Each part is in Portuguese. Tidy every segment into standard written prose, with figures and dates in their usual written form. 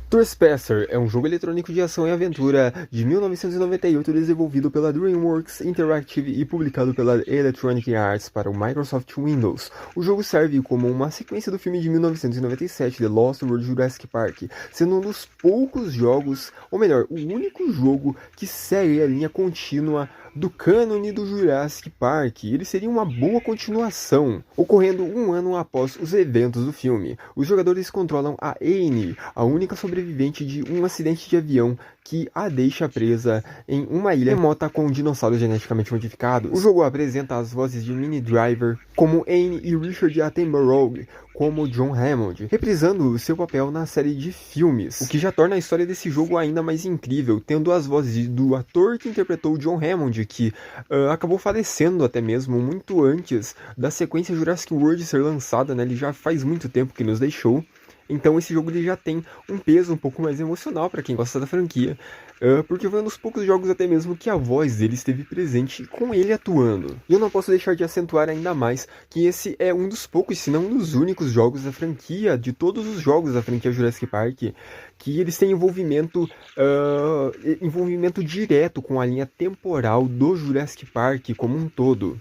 Trespasser é um jogo eletrônico de ação e aventura de 1998 desenvolvido pela DreamWorks Interactive e publicado pela Electronic Arts para o Microsoft Windows. O jogo serve como uma sequência do filme de 1997 The Lost World Jurassic Park, sendo um dos poucos jogos, ou melhor, o único jogo que segue a linha contínua do cânone do Jurassic Park. Ele seria uma boa continuação, ocorrendo um ano após os eventos do filme. Os jogadores controlam a Annie, a única sobrevivente de um acidente de avião que a deixa presa em uma ilha remota com dinossauros geneticamente modificados. O jogo apresenta as vozes de Minnie Driver como Annie e Richard Attenborough como John Hammond, reprisando seu papel na série de filmes, o que já torna a história desse jogo ainda mais incrível, tendo as vozes do ator que interpretou John Hammond, que acabou falecendo até mesmo muito antes da sequência Jurassic World ser lançada, né? Ele já faz muito tempo que nos deixou. Então esse jogo ele já tem um peso um pouco mais emocional para quem gosta da franquia, porque foi um dos poucos jogos até mesmo que a voz dele esteve presente com ele atuando. E eu não posso deixar de acentuar ainda mais que esse é um dos poucos, se não um dos únicos jogos da franquia, de todos os jogos da franquia Jurassic Park, que eles têm envolvimento direto com a linha temporal do Jurassic Park como um todo.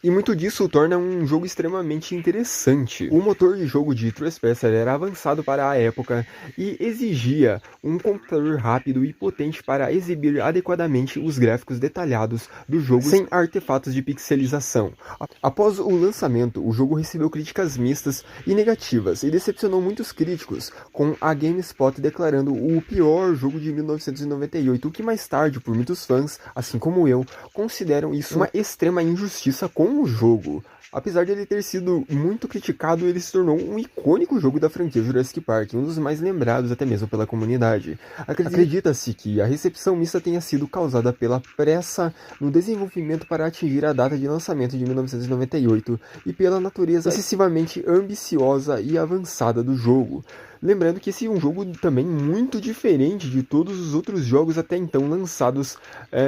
E muito disso torna um jogo extremamente interessante. O motor de jogo de Trespasser era avançado para a época e exigia um computador rápido e potente para exibir adequadamente os gráficos detalhados do jogo sem artefatos de pixelização. Após o lançamento, o jogo recebeu críticas mistas e negativas e decepcionou muitos críticos, com a GameSpot declarando o pior jogo de 1998, o que mais tarde, por muitos fãs, assim como eu, consideram isso uma extrema injustiça com o jogo. Apesar de ele ter sido muito criticado, ele se tornou um icônico jogo da franquia Jurassic Park, um dos mais lembrados até mesmo pela comunidade. Acredita-se que a recepção mista tenha sido causada pela pressa no desenvolvimento para atingir a data de lançamento de 1998 e pela natureza excessivamente ambiciosa e avançada do jogo. Lembrando que esse é um jogo também muito diferente de todos os outros jogos até então lançados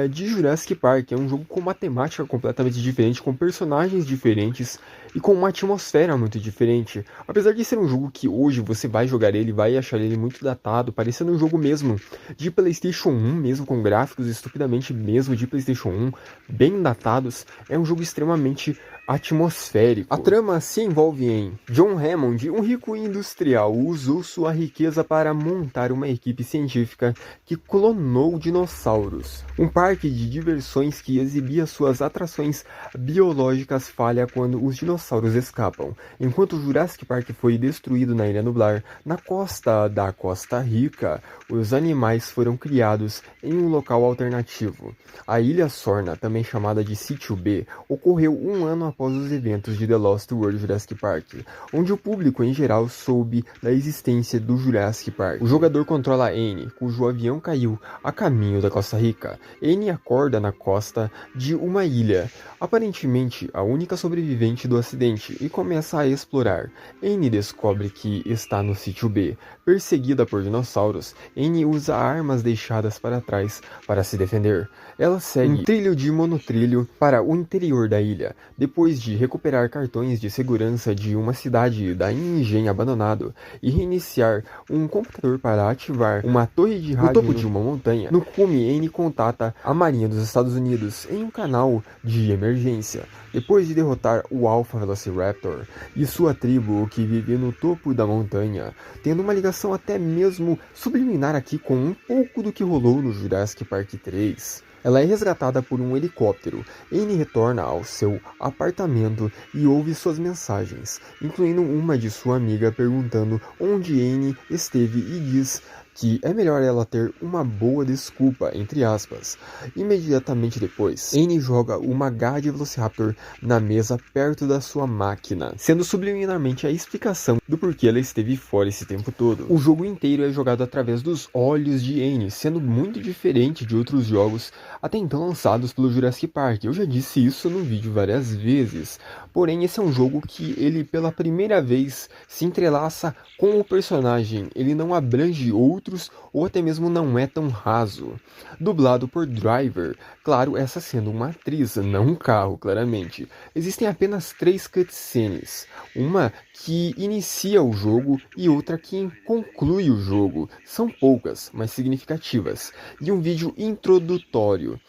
de Jurassic Park. É um jogo com uma temática completamente diferente, com personagens diferentes e com uma atmosfera muito diferente. Apesar de ser um jogo que hoje você vai jogar ele, vai achar ele muito datado, parecendo um jogo mesmo de PlayStation 1, mesmo com gráficos estupidamente mesmo de PlayStation 1, bem datados, é um jogo extremamente atmosférico. A trama se envolve em John Hammond, um rico industrial, usou sua riqueza para montar uma equipe científica que clonou dinossauros. Um parque de diversões que exibia suas atrações biológicas falha quando os dinossauros escapam. Enquanto Jurassic Park foi destruído na Ilha Nublar, na costa da Costa Rica, os animais foram criados em um local alternativo. A Ilha Sorna, também chamada de Sítio B, ocorreu um ano após os eventos de The Lost World Jurassic Park, onde o público em geral soube da existência do Jurassic Park. O jogador controla Annie, cujo avião caiu a caminho da Costa Rica. Annie acorda na costa de uma ilha, aparentemente a única sobrevivente do acidente, e começa a explorar. Annie descobre que está no Sítio B. Perseguida por dinossauros, Annie usa armas deixadas para trás para se defender. Ela segue um trilho de monotrilho para o interior da ilha, depois de recuperar cartões de segurança de uma cidade da engenho abandonado e reiniciar um computador para ativar uma torre de rádio no topo de uma montanha. No cume, Annie contata a Marinha dos Estados Unidos em um canal de emergência. Depois de derrotar o Alpha Velociraptor e sua tribo que vive no topo da montanha, tendo uma ligação até mesmo subliminar aqui com um pouco do que rolou no Jurassic Park 3. Ela é resgatada por um helicóptero. Annie retorna ao seu apartamento e ouve suas mensagens, incluindo uma de sua amiga perguntando onde Annie esteve e diz que é melhor ela ter uma boa desculpa, entre aspas. Imediatamente depois, Annie joga uma garra de Velociraptor na mesa perto da sua máquina, sendo subliminarmente a explicação do porquê ela esteve fora esse tempo todo. O jogo inteiro é jogado através dos olhos de Annie, sendo muito diferente de outros jogos até então lançados pelo Jurassic Park. Eu já disse isso no vídeo várias vezes, porém esse é um jogo que ele pela primeira vez se entrelaça com o personagem, ele não abrange outros outros, ou até mesmo não é tão raso. Dublado por Driver, claro, essa sendo uma atriz, não um carro, claramente. Existem apenas 3 cutscenes, uma que inicia o jogo e outra que conclui o jogo. São poucas, mas significativas, e um vídeo introdutório.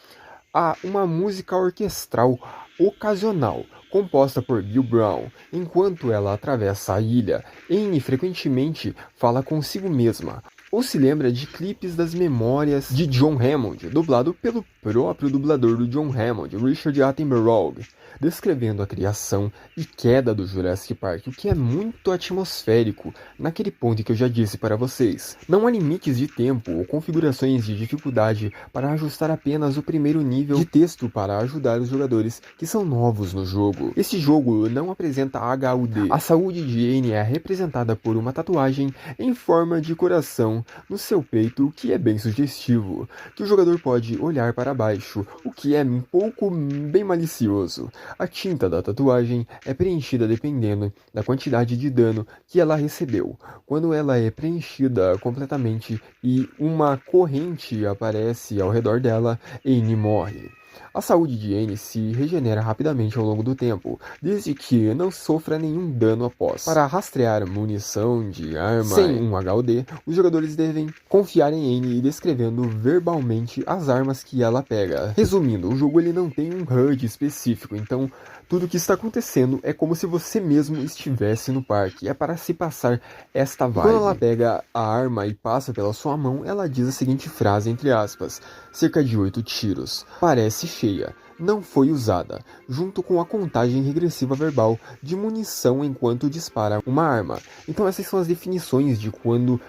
Há uma música orquestral ocasional, composta por Bill Brown. Enquanto ela atravessa a ilha, Anne frequentemente fala consigo mesma, ou se lembra de clipes das memórias de John Hammond, dublado pelo próprio dublador do John Hammond, Richard Attenborough, descrevendo a criação e queda do Jurassic Park, o que é muito atmosférico, naquele ponto que eu já disse para vocês. Não há limites de tempo ou configurações de dificuldade para ajustar apenas o primeiro nível de texto para ajudar os jogadores que são novos no jogo. Esse jogo não apresenta HUD. A saúde de Anne é representada por uma tatuagem em forma de coração no seu peito, que é bem sugestivo, que o jogador pode olhar para baixo, o que é um pouco bem malicioso. A tinta da tatuagem é preenchida dependendo da quantidade de dano que ela recebeu. Quando ela é preenchida completamente e uma corrente aparece ao redor dela, Anne morre. A saúde de Anne se regenera rapidamente ao longo do tempo, desde que não sofra nenhum dano após. Para rastrear munição de arma sem um HUD, os jogadores devem confiar em Anne e descrevendo verbalmente as armas que ela pega. Resumindo, o jogo ele não tem um HUD específico, então tudo o que está acontecendo é como se você mesmo estivesse no parque. É para se passar esta vibe. Quando ela pega a arma e passa pela sua mão, ela diz a seguinte frase, entre aspas, cerca de 8 tiros. Parece cheia. Não foi usada, junto com a contagem regressiva verbal de munição enquanto dispara uma arma. Então essas são as definições de como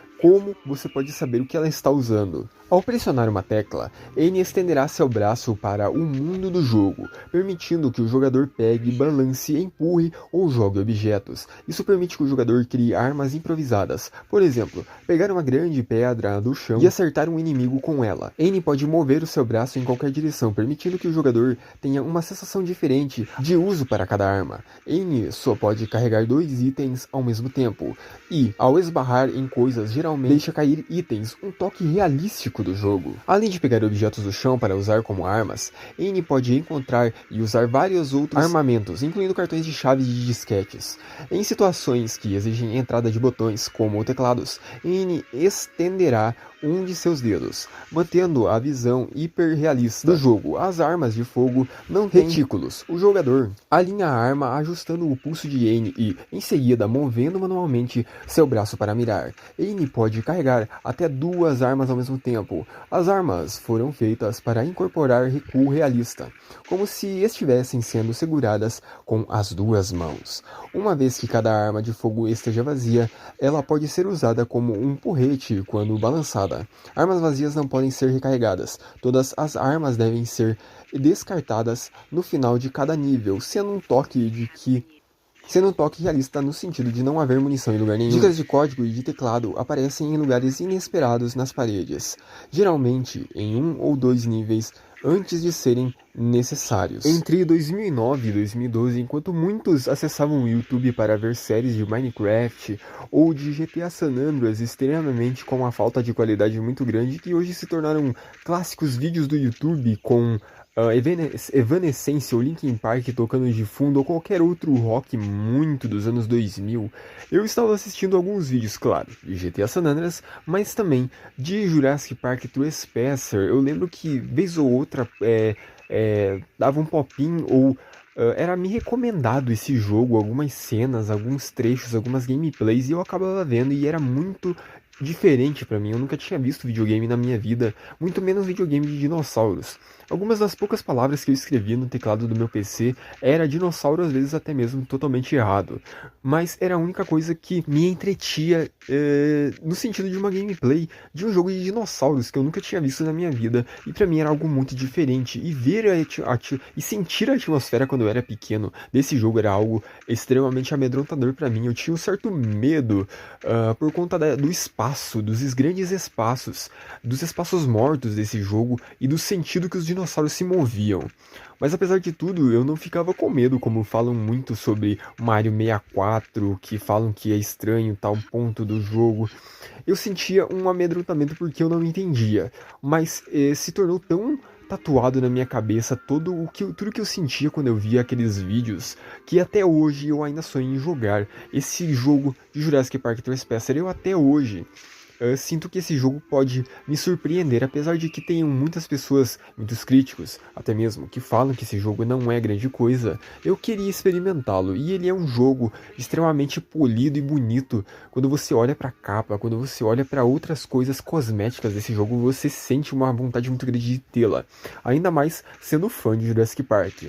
você pode saber o que ela está usando. Ao pressionar uma tecla, Anne estenderá seu braço para o mundo do jogo, permitindo que o jogador pegue, balance, empurre ou jogue objetos. Isso permite que o jogador crie armas improvisadas. Por exemplo, pegar uma grande pedra do chão e acertar um inimigo com ela. Anne pode mover o seu braço em qualquer direção, permitindo que o jogador tenha uma sensação diferente de uso para cada arma. Anne só pode carregar 2 itens ao mesmo tempo, e, ao esbarrar em coisas, geralmente deixa cair itens, um toque realístico do jogo. Além de pegar objetos do chão para usar como armas, Anne pode encontrar e usar vários outros armamentos, incluindo cartões de chave de disquetes. Em situações que exigem entrada de botões, como teclados, Anne estenderá um de seus dedos, mantendo a visão hiperrealista do jogo. As armas de fogo não têm retículos. O jogador alinha a arma ajustando o pulso de Anne e, em seguida, movendo manualmente seu braço para mirar. Anne pode carregar até 2 armas ao mesmo tempo. As armas foram feitas para incorporar recuo realista, como se estivessem sendo seguradas com as 2 mãos. Uma vez que cada arma de fogo esteja vazia, ela pode ser usada como um porrete quando balançada. Armas vazias não podem ser recarregadas. Todas as armas devem ser descartadas no final de cada nível, sendo um toque realista no sentido de não haver munição em lugar nenhum. Dicas de código e de teclado aparecem em lugares inesperados nas paredes, geralmente em 1 ou 2 níveis antes de serem necessários. Entre 2009 e 2012, enquanto muitos acessavam o YouTube para ver séries de Minecraft ou de GTA San Andreas extremamente com uma falta de qualidade muito grande, que hoje se tornaram clássicos vídeos do YouTube com Evanescence ou Linkin Park tocando de fundo ou qualquer outro rock muito dos anos 2000, eu estava assistindo alguns vídeos, claro, de GTA San Andreas, mas também de Jurassic Park Trespasser. Eu lembro que vez ou outra dava um popinho ou era me recomendado esse jogo, algumas cenas, alguns trechos, algumas gameplays, e eu acabava vendo e era muito diferente pra mim. Eu nunca tinha visto videogame na minha vida, muito menos videogame de dinossauros. Algumas das poucas palavras que eu escrevi no teclado do meu PC era dinossauro, às vezes até mesmo totalmente errado, mas era a única coisa que me entretia no sentido de uma gameplay de um jogo de dinossauros que eu nunca tinha visto na minha vida, e pra mim era algo muito diferente, e ver e sentir a atmosfera quando eu era pequeno desse jogo era algo extremamente amedrontador pra mim. Eu tinha um certo medo por conta do espaço espaço, dos grandes espaços, dos espaços mortos desse jogo e do sentido que os dinossauros se moviam. Mas apesar de tudo, eu não ficava com medo, como falam muito sobre Mario 64, que falam que é estranho tal ponto do jogo. Eu sentia um amedrontamento porque eu não entendia, mas se tornou tão tatuado na minha cabeça tudo que eu sentia quando eu via aqueles vídeos, que até hoje eu ainda sonho em jogar esse jogo de Jurassic Park Trespasser. Eu até hoje sinto que esse jogo pode me surpreender, apesar de que tenham muitas pessoas, muitos críticos, até mesmo, que falam que esse jogo não é grande coisa. Eu queria experimentá-lo, e ele é um jogo extremamente polido e bonito. Quando você olha para a capa, quando você olha para outras coisas cosméticas desse jogo, você sente uma vontade muito grande de tê-la. Ainda mais sendo fã de Jurassic Park.